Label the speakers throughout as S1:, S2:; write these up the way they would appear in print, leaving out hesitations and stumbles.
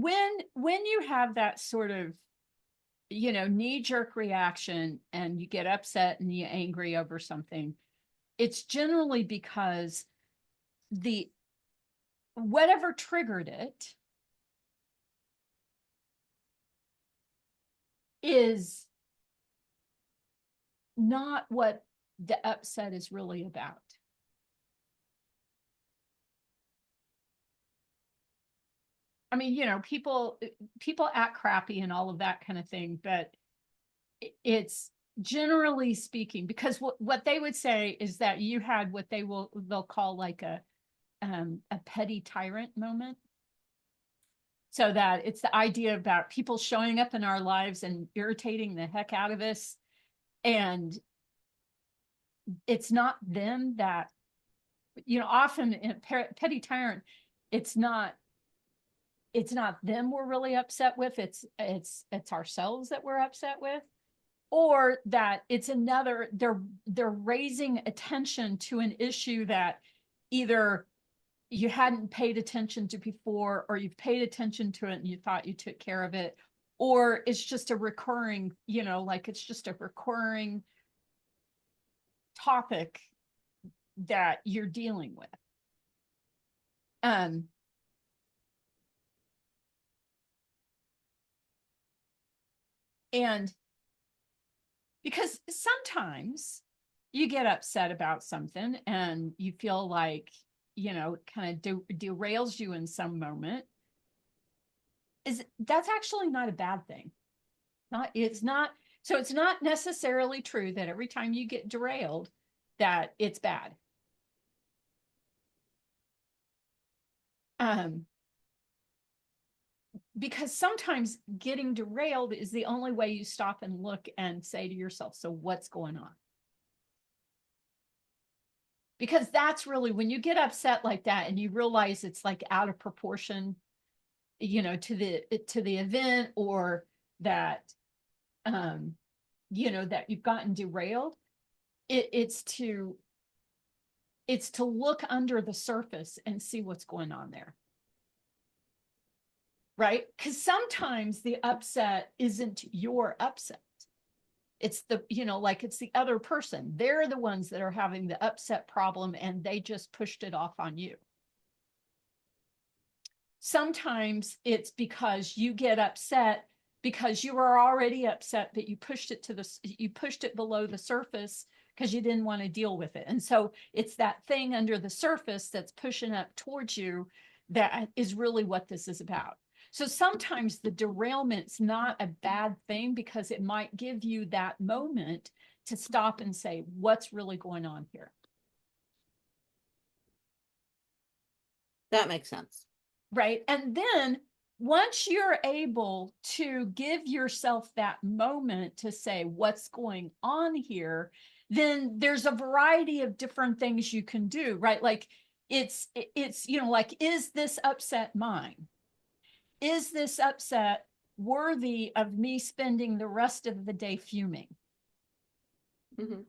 S1: when you have that sort of, knee-jerk reaction and you get upset and you're angry over something, it's generally because the whatever triggered it is not what the upset is really about. I mean, people act crappy and all of that kind of thing, but it's generally speaking, because what they would say is that you had what they'll call like a petty tyrant moment. So that it's the idea about people showing up in our lives and irritating the heck out of us. And it's not them that, often in petty tyrant, it's not them we're really upset with. It's ourselves that we're upset with, or that it's another, they're raising attention to an issue that either you hadn't paid attention to before, or you've paid attention to it and you thought you took care of it, or it's just a recurring, like it's just a recurring topic that you're dealing with. And because sometimes you get upset about something and you feel like, kind of derails you in some moment, that's actually not a bad thing. It's not necessarily true that every time you get derailed that it's bad. Because sometimes getting derailed is the only way you stop and look and say to yourself, so what's going on? Because that's really when you get upset like that and you realize it's like out of proportion, to the event, or that, that you've gotten derailed. It's to look under the surface and see what's going on there. Right? Because sometimes the upset isn't your upset. It's the, it's the other person. They're the ones that are having the upset problem and they just pushed it off on you. Sometimes it's because you get upset because you were already upset, but you pushed it below the surface because you didn't want to deal with it. And so it's that thing under the surface that's pushing up towards you that is really what this is about. So sometimes the derailment's not a bad thing because it might give you that moment to stop and say, what's really going on here?
S2: That makes sense.
S1: Right. And then once you're able to give yourself that moment to say, what's going on here, then there's a variety of different things you can do, right? Like it's, like, is this upset mine? Is this upset worthy of me spending the rest of the day fuming?
S2: Mm-hmm.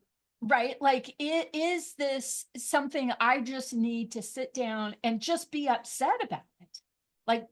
S1: Right? Like, is this something I just need to sit down and just be upset about it? Like,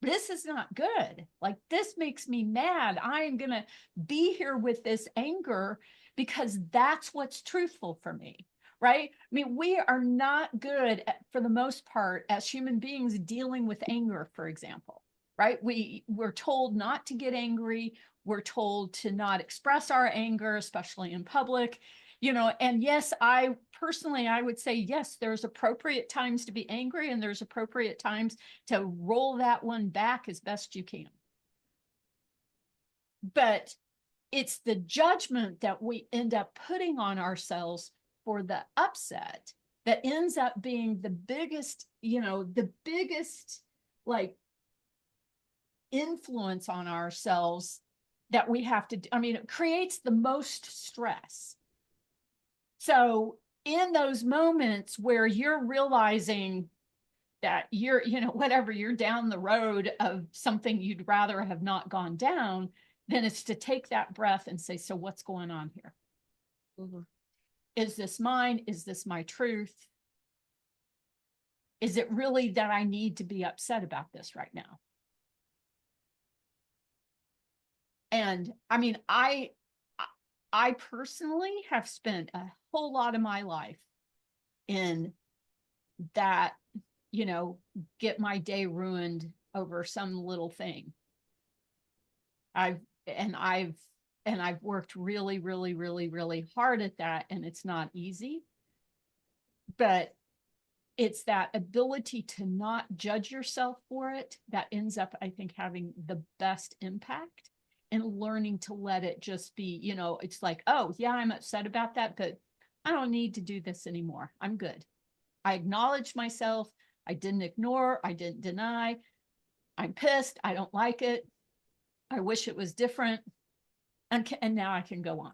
S1: this is not good. Like, this makes me mad. I am going to be here with this anger because that's what's truthful for me. Right? I mean, we are not good for the most part as human beings dealing with anger, for example. Right? We're told not to get angry. We're told to not express our anger, especially in public. And yes, I would say, yes, there's appropriate times to be angry and there's appropriate times to roll that one back as best you can. But it's the judgment that we end up putting on ourselves for the upset that ends up being the biggest, like influence on ourselves that we have to, it creates the most stress. So in those moments where you're realizing that you're, whatever, you're down the road of something you'd rather have not gone down, then it's to take that breath and say, so what's going on here? Mm-hmm. Is this mine? Is this my truth? Is it really that I need to be upset about this right now? And I mean, I personally have spent a whole lot of my life in that, you know, get my day ruined over some little thing. I've and I've and I've worked really, really, really, really hard at that, and it's not easy. But it's that ability to not judge yourself for it that ends up, I think, having the best impact, and learning to let it just be, you know, it's like, oh, yeah, I'm upset about that, but I don't need to do this anymore. I'm good. I acknowledged myself. I didn't ignore. I didn't deny. I'm pissed. I don't like it. I wish it was different. And now I can go on.